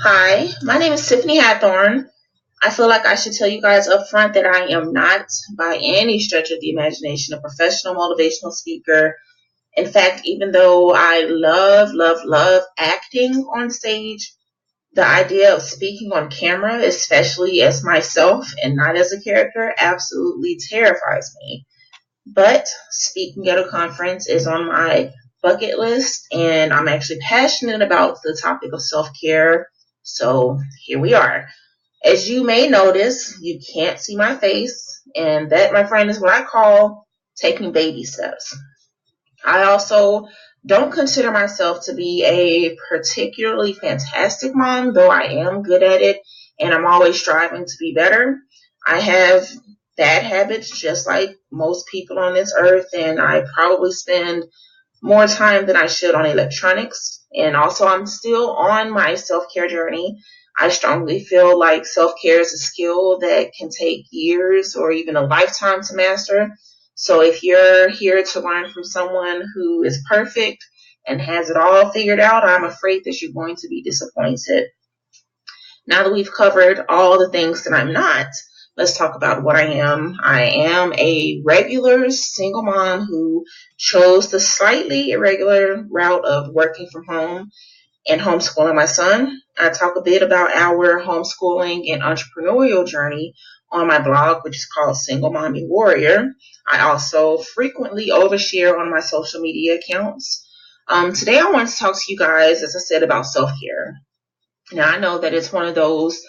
Hi, my name is Tiffany Hathorn. I feel like I should tell you guys up front that I am not, by any stretch of the imagination, a professional motivational speaker. In fact, even though I love acting on stage, the idea of speaking on camera, especially as myself and not as a character, absolutely terrifies me. But speaking at a conference is on my bucket list, and I'm actually passionate about the topic of self care. So here we are. As you may notice, you can't see my face, and that, my friend, is what I call taking baby steps. I also don't consider myself to be a particularly fantastic mom, though I am good at it and I'm always striving to be better. I have bad habits just like most people on this earth, and I probably spend more time than I should on electronics. And also, I'm still on my self care journey. I strongly feel like self care is a skill that can take years or even a lifetime to master. So, if you're here to learn from someone who is perfect and has it all figured out, I'm afraid that you're going to be disappointed. Now that we've covered all the things that I'm not, let's talk about what I am. I am a regular single mom who chose the slightly irregular route of working from home and homeschooling my son. I talk a bit about our homeschooling and entrepreneurial journey on my blog, which is called Single Mommy Warrior. I also frequently overshare on my social media accounts. Today, I want to talk to you guys, as I said, about self care. Now, I know that it's one of those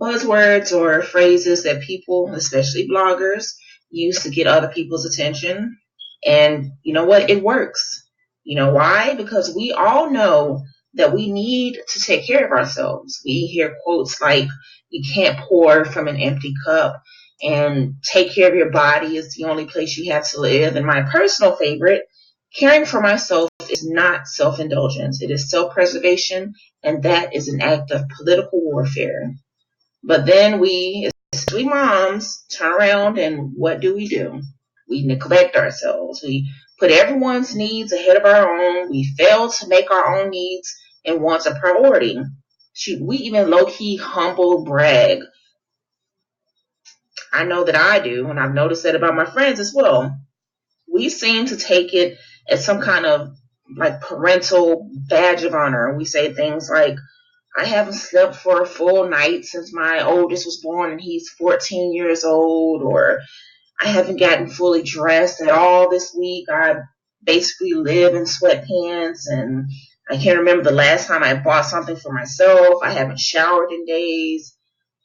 buzzwords or phrases that people, especially bloggers, use to get other people's attention. And you know what? It works. You know why? Because we all know that we need to take care of ourselves. We hear quotes like, you can't pour from an empty cup, and take care of your body is the only place you have to live. And my personal favorite, caring for myself is not self indulgence, it is self preservation, and that is an act of political warfare. But then we, especially moms, turn around and what do? We neglect ourselves. We put everyone's needs ahead of our own. We fail to make our own needs and wants a priority. Should we even low key humble brag? I know that I do, and I've noticed that about my friends as well. We seem to take it as some kind of like parental badge of honor. We say things like, I haven't slept for a full night since my oldest was born and he's 14 years old, or I haven't gotten fully dressed at all this week. I basically live in sweatpants, and I can't remember the last time I bought something for myself. I haven't showered in days.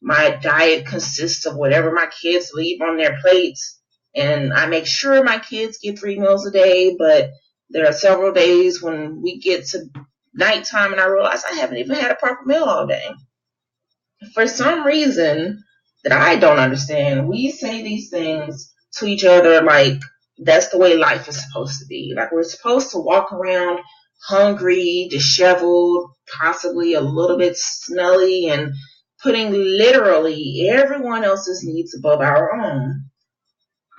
My diet consists of whatever my kids leave on their plates, and I make sure my kids get 3 meals a day, but there are several days when we get to nighttime and I realize I haven't even had a proper meal all day. For some reason that I don't understand, we say these things to each other like that's the way life is supposed to be. Like we're supposed to walk around hungry, disheveled, possibly a little bit smelly, and putting literally everyone else's needs above our own.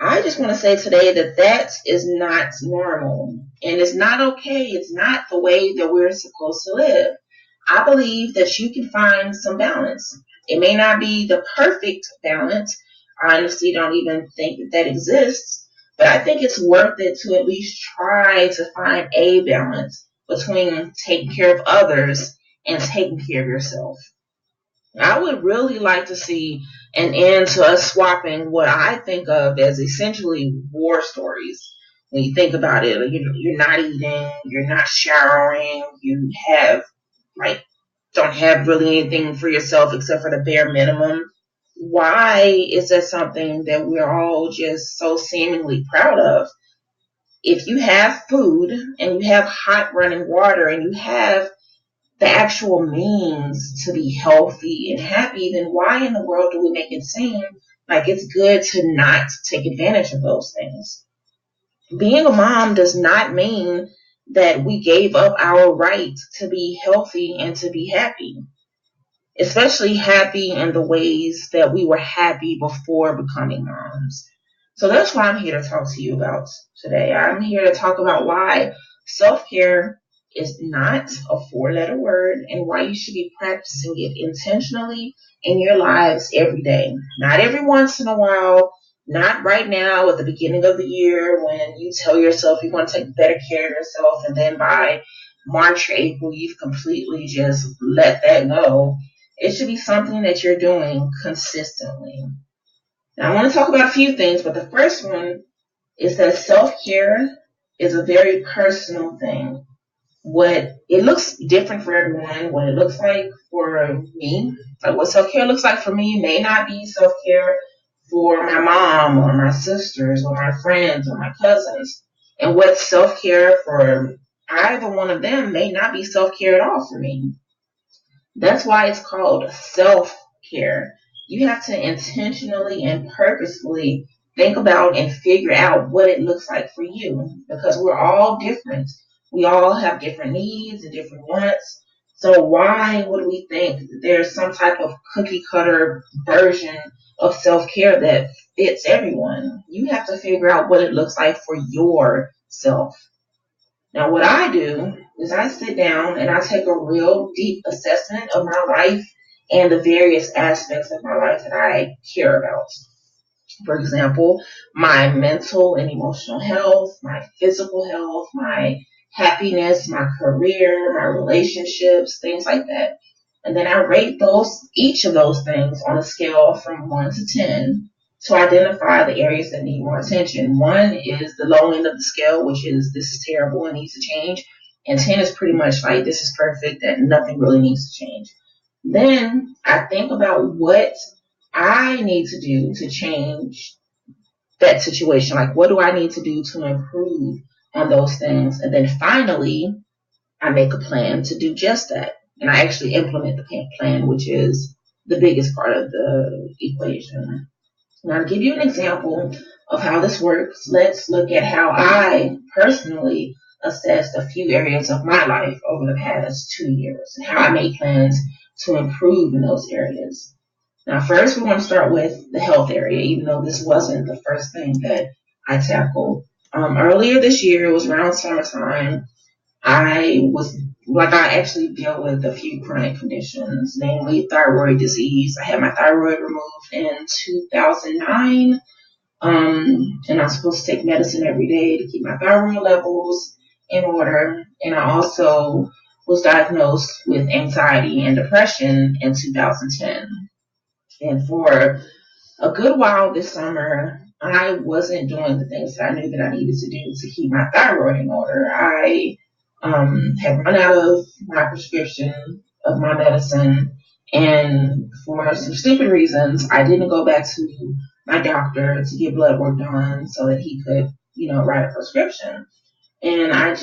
I just want to say today that that is not normal and it's not okay. It's not the way that we're supposed to live. I believe that you can find some balance. It may not be the perfect balance. I honestly don't even think that that exists, but I think it's worth it to at least try to find a balance between taking care of others and taking care of yourself. I would really like to see an end to us swapping what I think of as essentially war stories. When you think about it, you're not eating, you're not showering, you have like don't have really anything for yourself except for the bare minimum. Why is that something that we're all just so seemingly proud of? If you have food and you have hot running water and you have the actual means to be healthy and happy, then why in the world do we make it seem like it's good to not take advantage of those things? Being a mom does not mean that we gave up our right to be healthy and to be happy, especially happy in the ways that we were happy before becoming moms. So that's what I'm here to talk to you about today. I'm here to talk about why self care is not a four-letter word, and why you should be practicing it intentionally in your lives every day. Not every once in a while, not right now at the beginning of the year when you tell yourself you want to take better care of yourself, and then by March or April, you've completely just let that go. It should be something that you're doing consistently. Now, I want to talk about a few things, but the first one is that self-care is a very personal thing. What it looks different for everyone, what it looks like for me, like what self-care looks like for me may not be self-care for my mom or my sisters or my friends or my cousins. And what self-care for either one of them may not be self-care at all for me. That's why it's called self care. You have to intentionally and purposefully think about and figure out what it looks like for you because we're all different. We all have different needs and different wants. So why would we think there's some type of cookie cutter version of self care that fits everyone? You have to figure out what it looks like for yourself. Now, what I do is I sit down and I take a real deep assessment of my life and the various aspects of my life that I care about. For example, my mental and emotional health, my physical health, my happiness, my career, my relationships, things like that. And then I rate each of those things on a scale from 1 to 10 to identify the areas that need more attention. 1 is the low end of the scale, which is this is terrible and needs to change. And 10 is pretty much like this is perfect and nothing really needs to change. Then I think about what I need to do to change that situation. Like, what do I need to do to improve on those things? And then finally, I make a plan to do just that. And I actually implement the plan, which is the biggest part of the equation. Now, to give you an example of how this works, let's look at how I personally assessed a few areas of my life over the past 2 years and how I made plans to improve in those areas. Now, first, we want to start with the health area, even though this wasn't the first thing that I tackled. Earlier this year, it was around summertime. I actually deal with a few chronic conditions, namely thyroid disease. I had my thyroid removed in 2009, and I'm supposed to take medicine every day to keep my thyroid levels in order. And I also was diagnosed with anxiety and depression in 2010. And for a good while this summer, I wasn't doing the things that I knew that I needed to do to keep my thyroid in order. I had run out of my prescription of my medicine, and for some stupid reasons, I didn't go back to my doctor to get blood work done so that he could, write a prescription. And I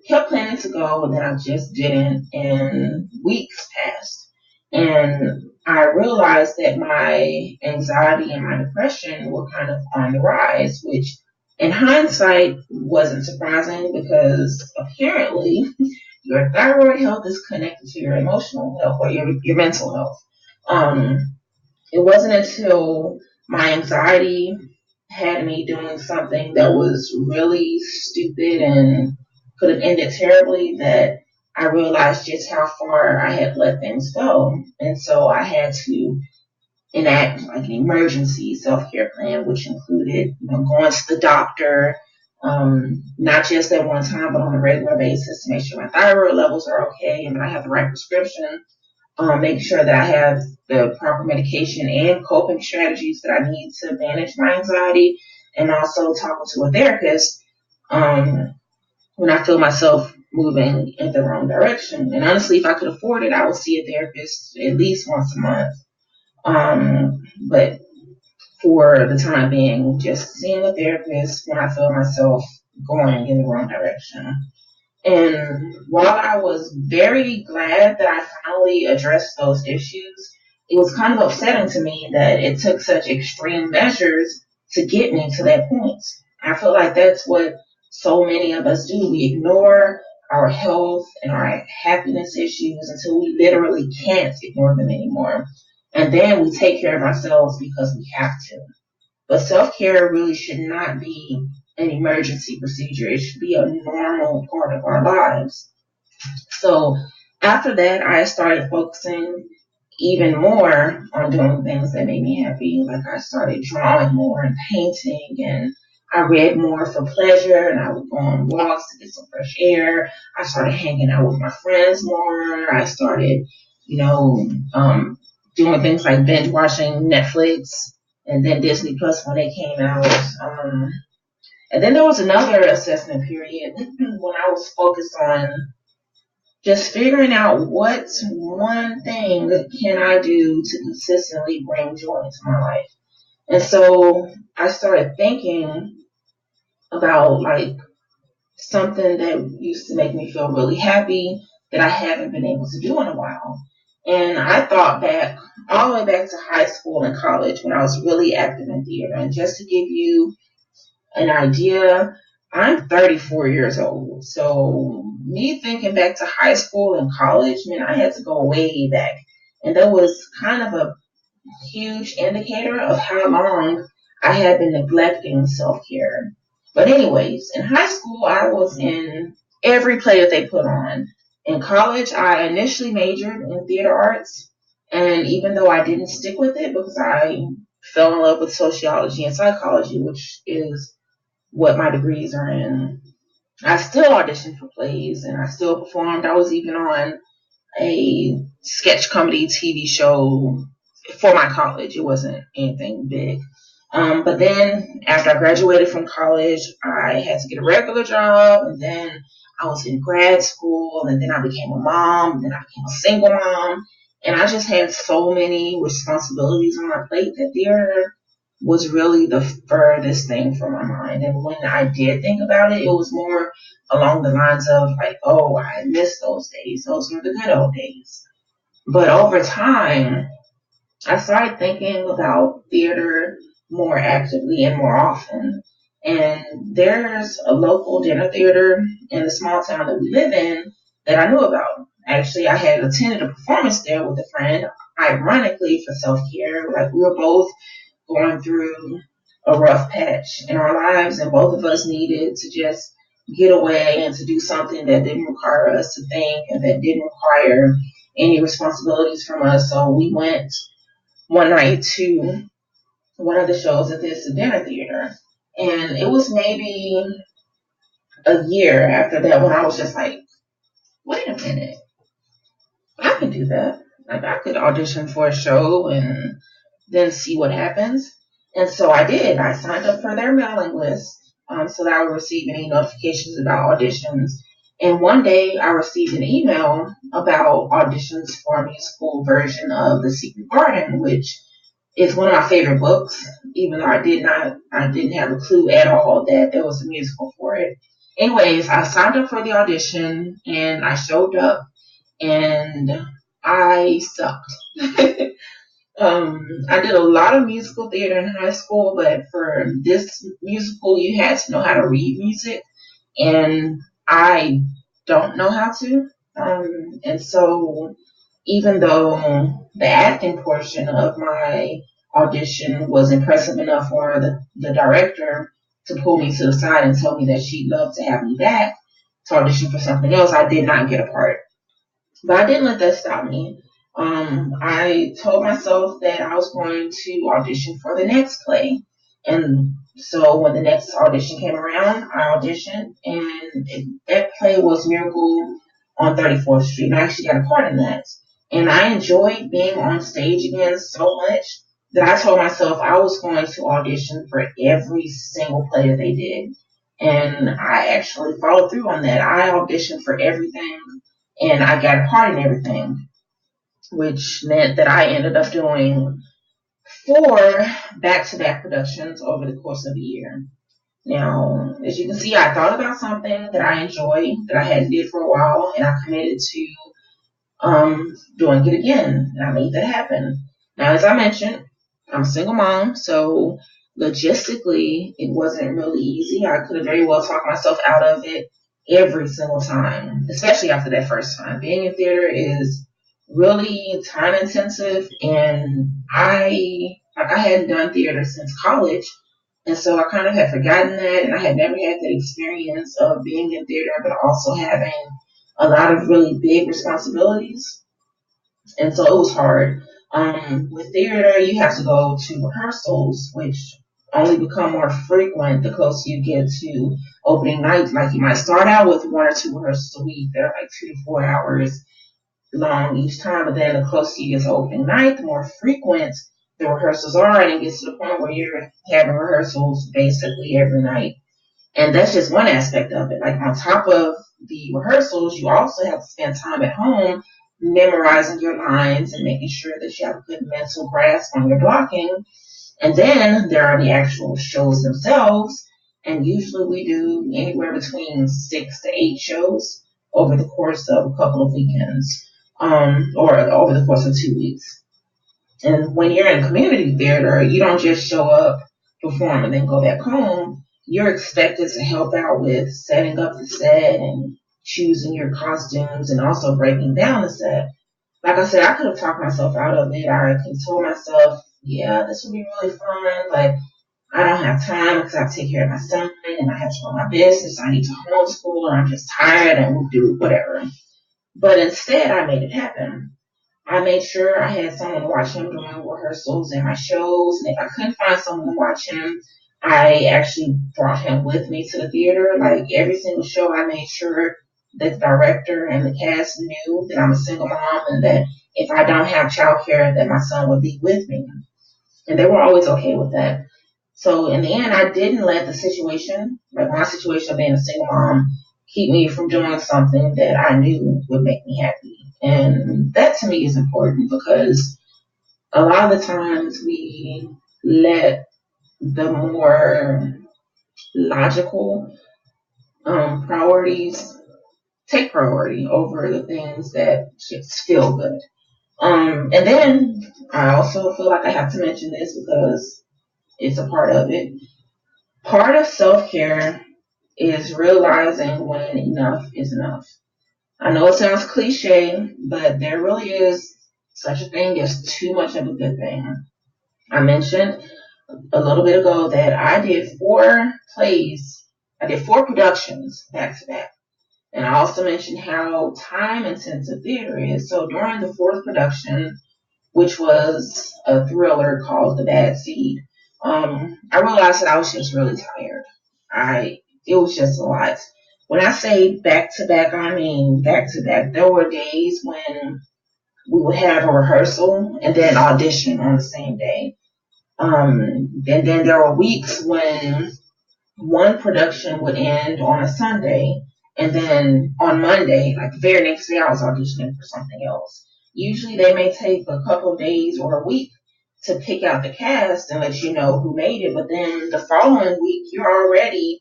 kept planning to go, and then I just didn't, and weeks passed. And I realized that my anxiety and my depression were kind of on the rise, which in hindsight wasn't surprising because apparently your thyroid health is connected to your emotional health or your mental health. It wasn't until my anxiety had me doing something that was really stupid and could have ended terribly that I realized just how far I had let things go. And so I had to enact like an emergency self-care plan, which included, going to the doctor, not just at one time, but on a regular basis to make sure my thyroid levels are okay and that I have the right prescription, making sure that I have the proper medication and coping strategies that I need to manage my anxiety, and also talking to a therapist when I feel myself moving in the wrong direction. And honestly, if I could afford it, I would see a therapist at least once a month. But for the time being, just seeing a therapist when I feel myself going in the wrong direction. And while I was very glad that I finally addressed those issues, it was kind of upsetting to me that it took such extreme measures to get me to that point. I feel like that's what so many of us do. We ignore our health and our happiness issues until we literally can't ignore them anymore. And then we take care of ourselves because we have to. But self-care really should not be an emergency procedure. It should be a normal part of our lives. So after that, I started focusing even more on doing things that made me happy. Like I started drawing more and painting, and I read more for pleasure, and I would go on walks to get some fresh air. I started hanging out with my friends more. I started, you know, doing things like binge watching Netflix and then Disney Plus when they came out. And then there was another assessment period when I was focused on just figuring out what's one thing that can I do to consistently bring joy into my life. And so I started thinking about like something that used to make me feel really happy that I haven't been able to do in a while. And I thought back all the way back to high school and college when I was really active in theater. And just to give you an idea, I'm 34 years old. So me thinking back to high school and college, man, I had to go way back. And that was kind of a huge indicator of how long I had been neglecting self-care. But anyways, in high school, I was in every play that they put on. In college, I initially majored in theater arts. And even though I didn't stick with it because I fell in love with sociology and psychology, which is what my degrees are in. I still auditioned for plays and I still performed. I was even on a sketch comedy TV show for my college. It wasn't anything big. But then after I graduated from college, I had to get a regular job, and then I was in grad school, and then I became a mom, and then I became a single mom, and I just had so many responsibilities on my plate that theater was really the furthest thing from my mind. And when I did think about it, it was more along the lines of like, oh, I miss those days. Those were the good old days. But over time, I started thinking about theater more actively and more often. And there's a local dinner theater in the small town that we live in that I knew about. Actually, I had attended a performance there with a friend, ironically for self care. Like we were both going through a rough patch in our lives, and both of us needed to just get away and to do something that didn't require us to think and that didn't require any responsibilities from us. So we went one night to one of the shows at this dinner theater. And it was maybe a year after that when I was just like, wait a minute, I can do that. Like I could audition for a show and then see what happens. And so I did. I signed up for their mailing list so that I would receive any notifications about auditions. And one day I received an email about auditions for a musical version of The Secret Garden, which is one of my favorite books, even though I didn't have a clue at all that there was a musical for it. Anyways, I signed up for the audition and I showed up and I sucked. I did a lot of musical theater in high school, but for this musical, you had to know how to read music, and I don't know how to. And so, even though the acting portion of my audition was impressive enough for the director to pull me to the side and tell me that she'd love to have me back to audition for something else, I did not get a part. But I didn't let that stop me. I told myself that I was going to audition for the next play. And so when the next audition came around, I auditioned, and that play was Miracle on 34th Street. And I actually got a part in that. And I enjoyed being on stage again so much that I told myself I was going to audition for every single play that they did. And I actually followed through on that. I auditioned for everything and I got a part in everything, which meant that I ended up doing 4 back-to-back productions over the course of a year. Now, as you can see, I thought about something that I enjoy, that I hadn't did for a while, and I committed to doing it again, and I made that happen. Now, as I mentioned, I'm a single mom, so logistically, it wasn't really easy. I could have very well talked myself out of it every single time, especially after that first time. Being in theater is really time intensive, and I hadn't done theater since college, and so I kind of had forgotten that, and I had never had that experience of being in theater, but also having a lot of really big responsibilities, and so it was hard. With theater, you have to go to rehearsals, which only become more frequent the closer you get to opening night. Like you might start out with 1 or 2 rehearsals a week. They're like 2 to 4 hours long each time, but then the closer you get to opening night, the more frequent the rehearsals are, and it gets to the point where you're having rehearsals basically every night. And that's just one aspect of it. Like on top of the rehearsals, you also have to spend time at home memorizing your lines and making sure that you have a good mental grasp on your blocking. And then there are the actual shows themselves. And usually we do anywhere between 6 to 8 shows over the course of a couple of weekends, or over the course of 2 weeks. And when you're in community theater, you don't just show up, perform, and then go back home. You're expected to help out with setting up the set and choosing your costumes and also breaking down the set. Like I said, I could have talked myself out of it. I could have told myself, yeah, this would be really fun, but I don't have time because I have to take care of my son and I have to run my business. I need to homeschool or I'm just tired and we'll do whatever. But instead, I made it happen. I made sure I had someone to watch him during rehearsals and my shows. And if I couldn't find someone to watch him, I actually brought him with me to the theater. Like every single show, I made sure that the director and the cast knew that I'm a single mom and that if I don't have childcare, that my son would be with me. And they were always okay with that. So in the end, I didn't let the situation, like my situation of being a single mom, keep me from doing something that I knew would make me happy. And that to me is important because a lot of the times we let the more logical priorities take priority over the things that just feel good. And then I also feel like I have to mention this because it's a part of it. Part of self care is realizing when enough is enough. I know it sounds cliche, but there really is such a thing as too much of a good thing. I mentioned a little bit ago that I did 4 plays, I did 4 productions back to back. And I also mentioned how time intensive theater is. So during the 4th production, which was a thriller called The Bad Seed, I realized that I was just really tired. It was just a lot. When I say back to back, I mean back to back. There were days when we would have a rehearsal and then audition on the same day. And then there were weeks when one production would end on a Sunday, and then on Monday, like the very next day, I was auditioning for something else. Usually they may take a couple of days or a week to pick out the cast and let you know who made it, but then the following week, you're already,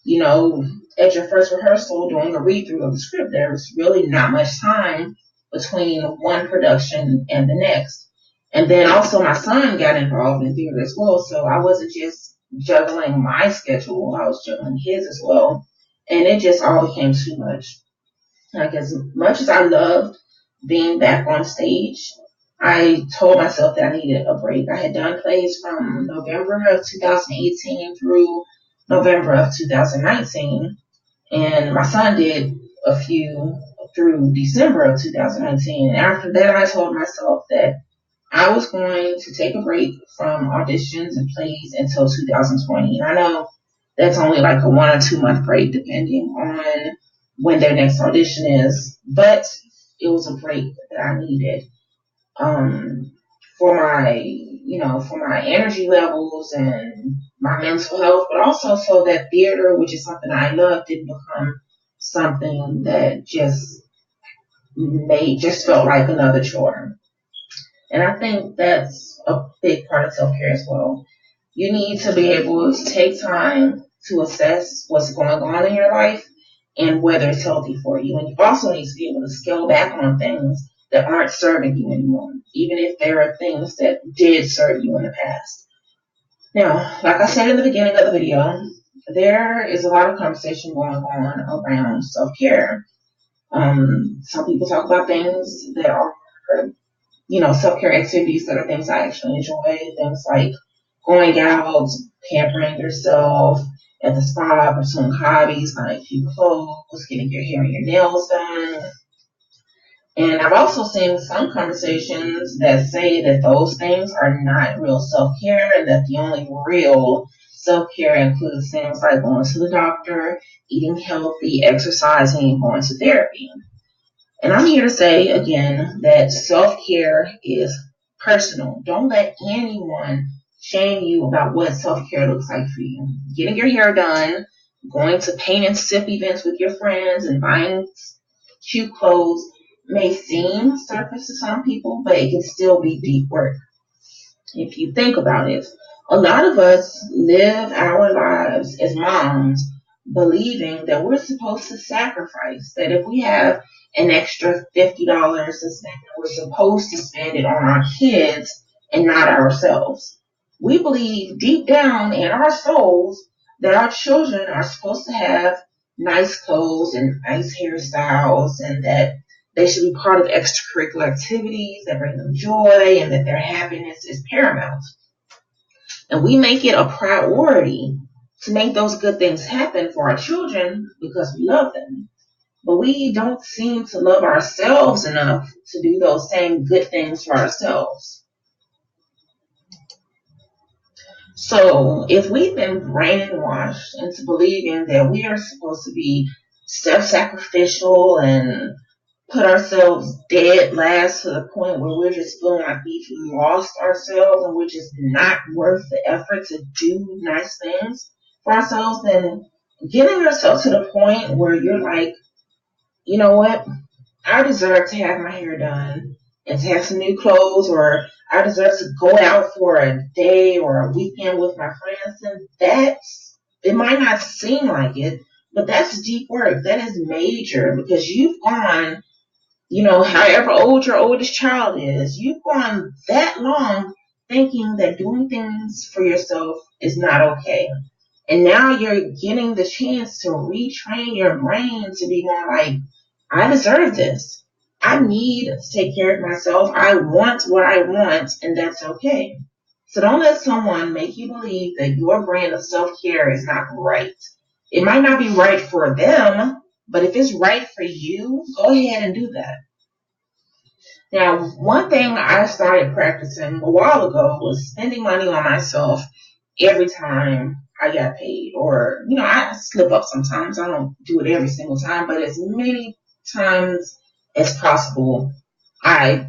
you know, at your first rehearsal doing a read through of the script. There's really not much time between one production and the next. And then also my son got involved in theater as well, so I wasn't just juggling my schedule, I was juggling his as well. And it just all became too much. Like as much as I loved being back on stage, I told myself that I needed a break. I had done plays from November of 2018 through November of 2019, and my son did a few through December of 2019. And after that, I told myself that I was going to take a break from auditions and plays until 2020. And I know that's only like a 1 or 2 month break, depending on when their next audition is, but it was a break that I needed um, for my energy levels and my mental health, but also so that theater, which is something I love, didn't become something that just felt like another chore. And I think that's a big part of self care as well. You need to be able to take time to assess what's going on in your life and whether it's healthy for you. And you also need to be able to scale back on things that aren't serving you anymore, even if there are things that did serve you in the past. Now, like I said in the beginning of the video, there is a lot of conversation going on around self care. Some people talk about things that are self-care activities that are things I actually enjoy, things like going out, pampering yourself, at the spa, pursuing hobbies, buying a few clothes, getting your hair and your nails done. And I've also seen some conversations that say that those things are not real self-care and that the only real self-care includes things like going to the doctor, eating healthy, exercising, going to therapy. And I'm here to say again that self-care is personal. Don't let anyone shame you about what self-care looks like for you. Getting your hair done, going to paint and sip events with your friends, and buying cute clothes may seem surface to some people, but it can still be deep work. If you think about it, a lot of us live our lives as moms believing that we're supposed to sacrifice, that if we have an extra $50 to spend, we're supposed to spend it on our kids and not ourselves. We believe deep down in our souls that our children are supposed to have nice clothes and nice hairstyles and that they should be part of extracurricular activities that bring them joy and that their happiness is paramount. And we make it a priority to make those good things happen for our children because we love them. But we don't seem to love ourselves enough to do those same good things for ourselves. So if we've been brainwashed into believing that we are supposed to be self-sacrificial and put ourselves dead last to the point where we're just feeling like we've lost ourselves and we're just not worth the effort to do nice things for ourselves, then getting yourself to the point where you're like, you know what? I deserve to have my hair done and to have some new clothes, or I deserve to go out for a day or a weekend with my friends. And that's, it might not seem like it, but that's deep work. That is major because you've gone, however old your oldest child is, you've gone that long thinking that doing things for yourself is not okay. And now you're getting the chance to retrain your brain to be more like, I deserve this. I need to take care of myself. I want what I want, and that's okay. So don't let someone make you believe that your brand of self-care is not right. It might not be right for them, but if it's right for you, go ahead and do that. Now, one thing I started practicing a while ago was spending money on myself every time I got paid. Or, I slip up sometimes. I don't do it every single time, but as many times as possible, I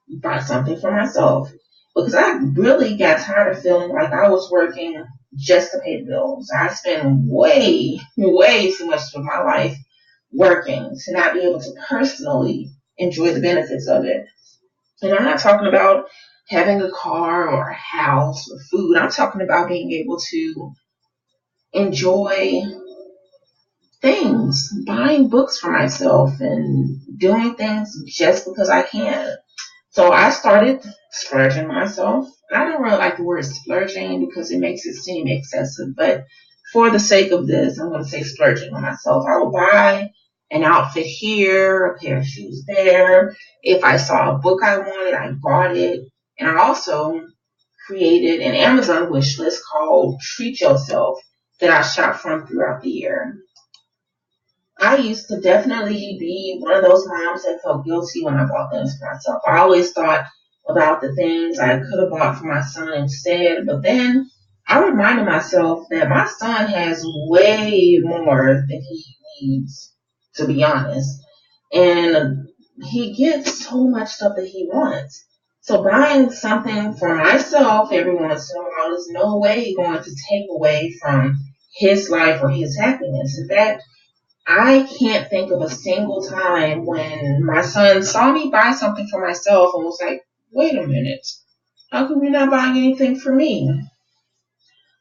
buy something for myself. Because I really got tired of feeling like I was working just to pay bills. I spend way, way too much of my life working to not be able to personally enjoy the benefits of it. And I'm not talking about having a car or a house or food. I'm talking about being able to enjoy things, buying books for myself and doing things just because I can. So I started splurging on myself. I don't really like the word splurging because it makes it seem excessive, but for the sake of this, I'm going to say splurging on myself. I will buy an outfit here, a pair of shoes there. If I saw a book I wanted, I bought it. And I also created an Amazon wish list called Treat Yourself that I shop from throughout the year. I used to definitely be one of those moms that felt guilty when I bought things for myself. I always thought about the things I could have bought for my son instead, but then I reminded myself that my son has way more than he needs, to be honest. And he gets so much stuff that he wants. So buying something for myself every once in a while is no way going to take away from his life or his happiness. In fact, I can't think of a single time when my son saw me buy something for myself and was like, wait a minute, how come you're not buying anything for me?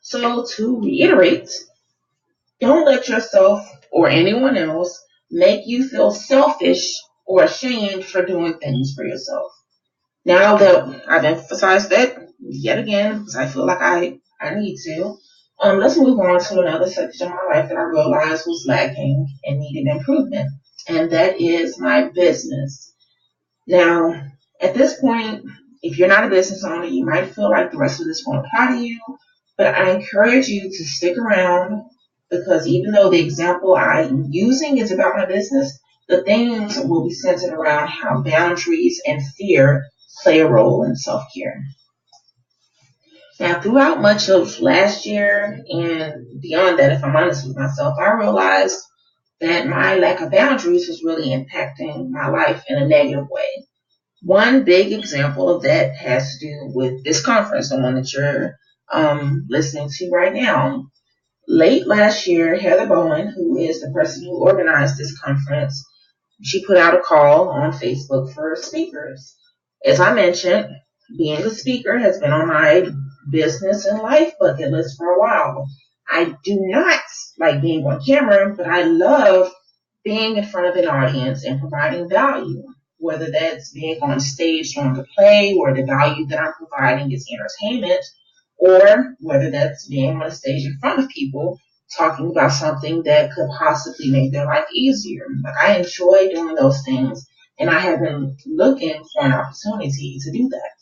So to reiterate, don't let yourself or anyone else make you feel selfish or ashamed for doing things for yourself. Now that I've emphasized that yet again, because I feel like I need to, let's move on to another section of my life that I realized was lacking and needed improvement, and that is my business. Now, at this point, if you're not a business owner, you might feel like the rest of this won't apply to you, but I encourage you to stick around because even though the example I'm using is about my business, the things will be centered around how boundaries and fear play a role in self care. Now, throughout much of last year and beyond that, if I'm honest with myself, I realized that my lack of boundaries was really impacting my life in a negative way. One big example of that has to do with this conference, the one that you're listening to right now. Late last year, Heather Bowen, who is the person who organized this conference, she put out a call on Facebook for speakers. As I mentioned, being a speaker has been on my business and life bucket list for a while. I do not like being on camera, but I love being in front of an audience and providing value, whether that's being on stage during a play where the value that I'm providing is entertainment, or whether that's being on a stage in front of people talking about something that could possibly make their life easier. Like, I enjoy doing those things, and I have been looking for an opportunity to do that.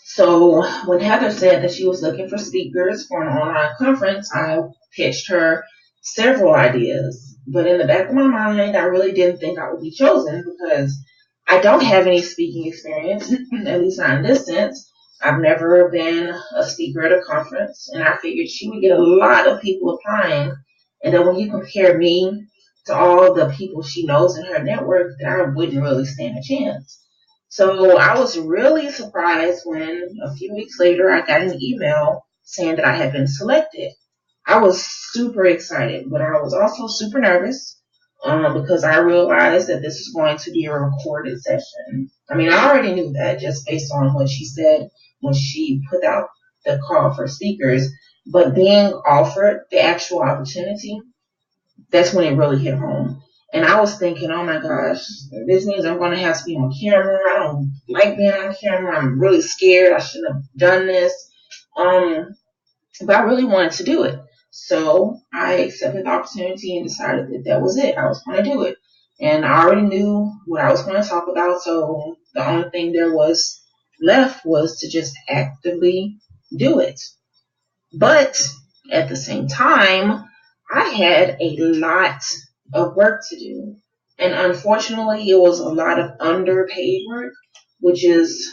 So when Heather said that she was looking for speakers for an online conference, I pitched her several ideas. But in the back of my mind, I really didn't think I would be chosen because I don't have any speaking experience, at least not in this sense. I've never been a speaker at a conference, and I figured she would get a lot of people applying. And then when you compare me to all the people she knows in her network, that I wouldn't really stand a chance. So I was really surprised when a few weeks later I got an email saying that I had been selected. I was super excited, but I was also super nervous because I realized that this was going to be a recorded session. I mean, I already knew that just based on what she said when she put out the call for speakers, but being offered the actual opportunity, that's when it really hit home. And I was thinking, oh my gosh, this means I'm going to have to be on camera. I don't like being on camera. I'm really scared. I shouldn't have done this. Um, but I really wanted to do it. So I accepted the opportunity and decided that that was it. I was going to do it. And I already knew what I was going to talk about. So the only thing there was left was to just actively do it. But at the same time, I had a lot of work to do. And unfortunately, it was a lot of underpaid work, which is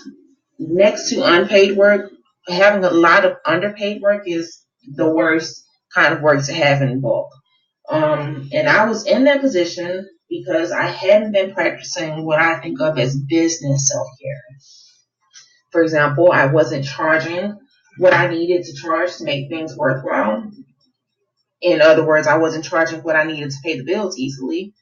next to unpaid work. Having a lot of underpaid work is the worst kind of work to have in bulk. And I was in that position because I hadn't been practicing what I think of as business self care. For example, I wasn't charging what I needed to charge to make things worthwhile. In other words, I wasn't charging what I needed to pay the bills easily.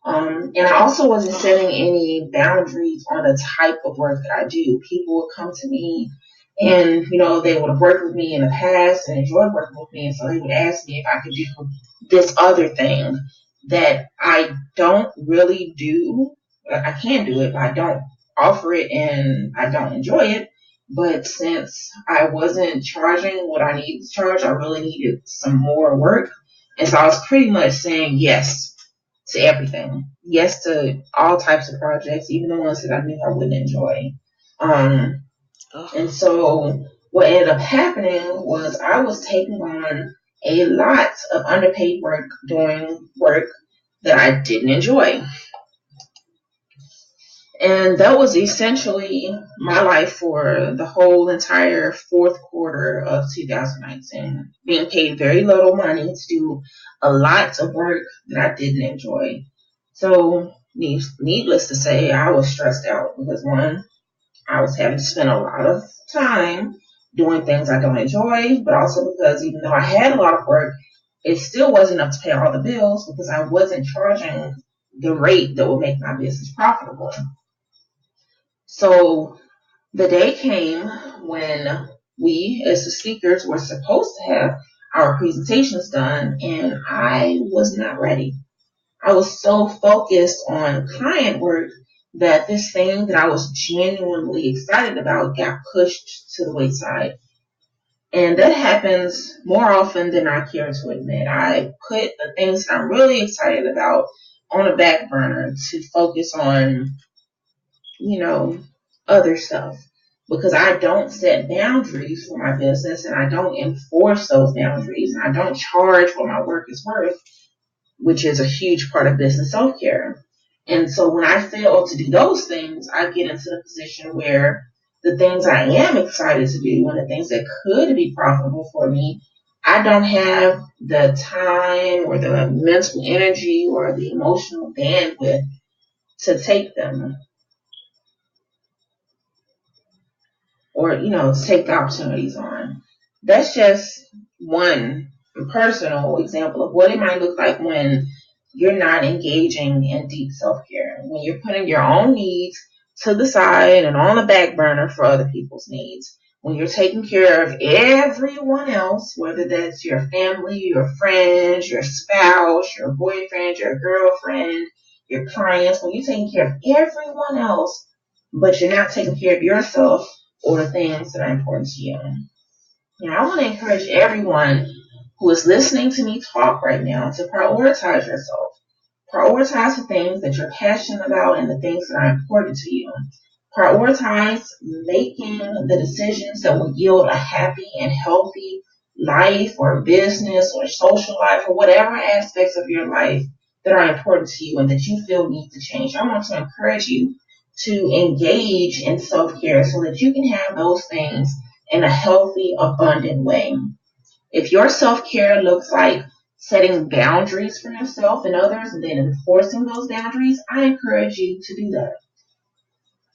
And I also wasn't setting any boundaries on the type of work that I do. People would come to me and, they would have worked with me in the past and enjoyed working with me. And so they would ask me if I could do this other thing that I don't really do. I can do it, but I don't offer it and I don't enjoy it. But since I wasn't charging what I needed to charge, I really needed some more work. And so I was pretty much saying yes to everything. Yes to all types of projects, even the ones that I knew I wouldn't enjoy. And so what ended up happening was I was taking on a lot of underpaid work doing work that I didn't enjoy. And that was essentially my life for the whole entire fourth quarter of 2019, being paid very little money to do a lot of work that I didn't enjoy. So, needless to say, I was stressed out because one, I was having to spend a lot of time doing things I don't enjoy, but also because even though I had a lot of work, it still wasn't enough to pay all the bills because I wasn't charging the rate that would make my business profitable. So the day came when we, as the speakers, were supposed to have our presentations done, and I was not ready. I was so focused on client work that this thing that I was genuinely excited about got pushed to the wayside. And that happens more often than I care to admit. I put the things that I'm really excited about on a back burner to focus on, you know, other stuff. because I don't set boundaries for my business and I don't enforce those boundaries and I don't charge what my work is worth, which is a huge part of business self-care. And so when I fail to do those things, I get into the position where the things I am excited to do and the things that could be profitable for me, I don't have the time or the mental energy or the emotional bandwidth to take them, or, to take the opportunities on. That's just one personal example of what it might look like when you're not engaging in deep self-care, when you're putting your own needs to the side and on the back burner for other people's needs, when you're taking care of everyone else, whether that's your family, your friends, your spouse, your boyfriend, your girlfriend, your clients, when you're taking care of everyone else, but you're not taking care of yourself or the things that are important to you. Now, I want to encourage everyone who is listening to me talk right now to prioritize yourself. Prioritize the things that you're passionate about and the things that are important to you. Prioritize making the decisions that will yield a happy and healthy life or business or social life or whatever aspects of your life that are important to you and that you feel need to change. I want to encourage you to engage in self-care so that you can have those things in a healthy, abundant way. If your self-care looks like setting boundaries for yourself and others and then enforcing those boundaries, I encourage you to do that.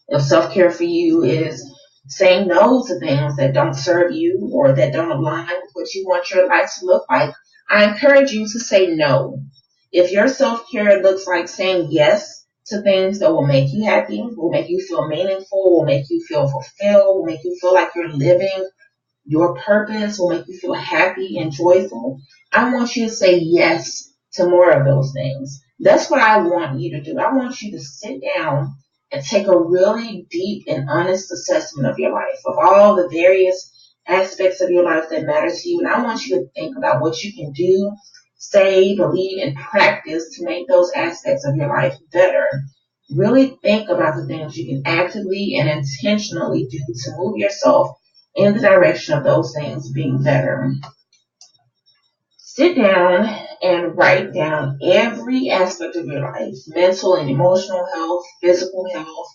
If self-care for you is saying no to things that don't serve you or that don't align with what you want your life to look like, I encourage you to say no. If your self-care looks like saying yes to things that will make you happy, will make you feel meaningful, will make you feel fulfilled, will make you feel like you're living your purpose, will make you feel happy and joyful, I want you to say yes to more of those things. That's what I want you to do. I want you to sit down and take a really deep and honest assessment of your life, of all the various aspects of your life that matter to you. And I want you to think about what you can do, say, believe, and practice to make those aspects of your life better. Really think about the things you can actively and intentionally do to move yourself in the direction of those things being better. Sit down and write down every aspect of your life: mental and emotional health, physical health,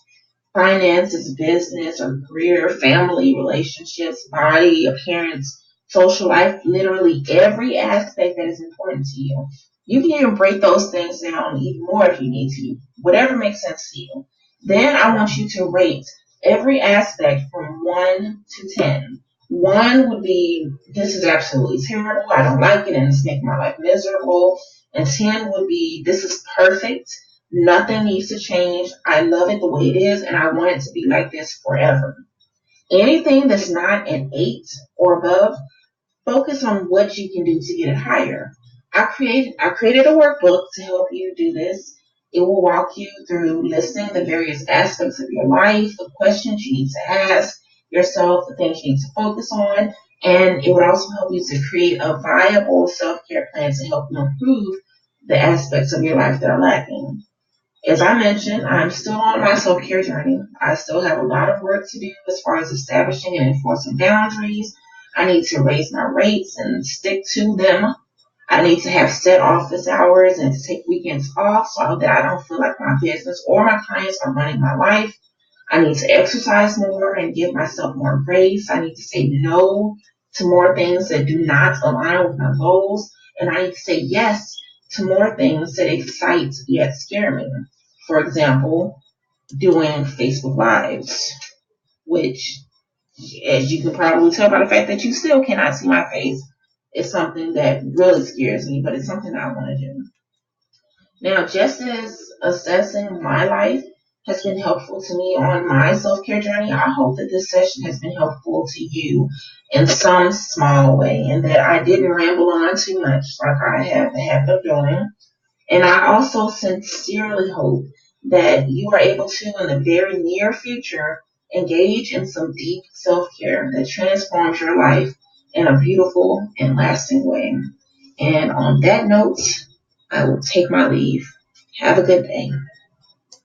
finances, business or career, family, relationships, body, appearance, social life, literally every aspect that is important to you. You can even break those things down even more if you need to, whatever makes sense to you. Then I want you to rate every aspect from 1 to 10. 1 would be, this is absolutely terrible, I don't like it, and it's making my life miserable. And 10 would be, this is perfect, nothing needs to change, I love it the way it is, and I want it to be like this forever. Anything that's not an 8 or above, focus on what you can do to get it higher. I created a workbook to help you do this. It will walk you through listing the various aspects of your life, the questions you need to ask yourself, the things you need to focus on, and it would also help you to create a viable self-care plan to help you improve the aspects of your life that are lacking. As I mentioned, I'm still on my self-care journey. I still have a lot of work to do as far as establishing and enforcing boundaries. I need to raise my rates and stick to them. I need to have set office hours and to take weekends off so that I don't feel like my business or my clients are running my life. I need to exercise more and give myself more grace. I need to say no to more things that do not align with my goals. And I need to say yes to more things that excite yet scare me. For example, doing Facebook Lives, which, as you can probably tell by the fact that you still cannot see my face, is something that really scares me, but it's something that I want to do. Now, just as assessing my life has been helpful to me on my self-care journey, I hope that this session has been helpful to you in some small way and that I didn't ramble on too much like I have the habit of doing. And I also sincerely hope that you are able to, in the very near future, engage in some deep self-care that transforms your life in a beautiful and lasting way. And on that note, I will take my leave. Have a good day.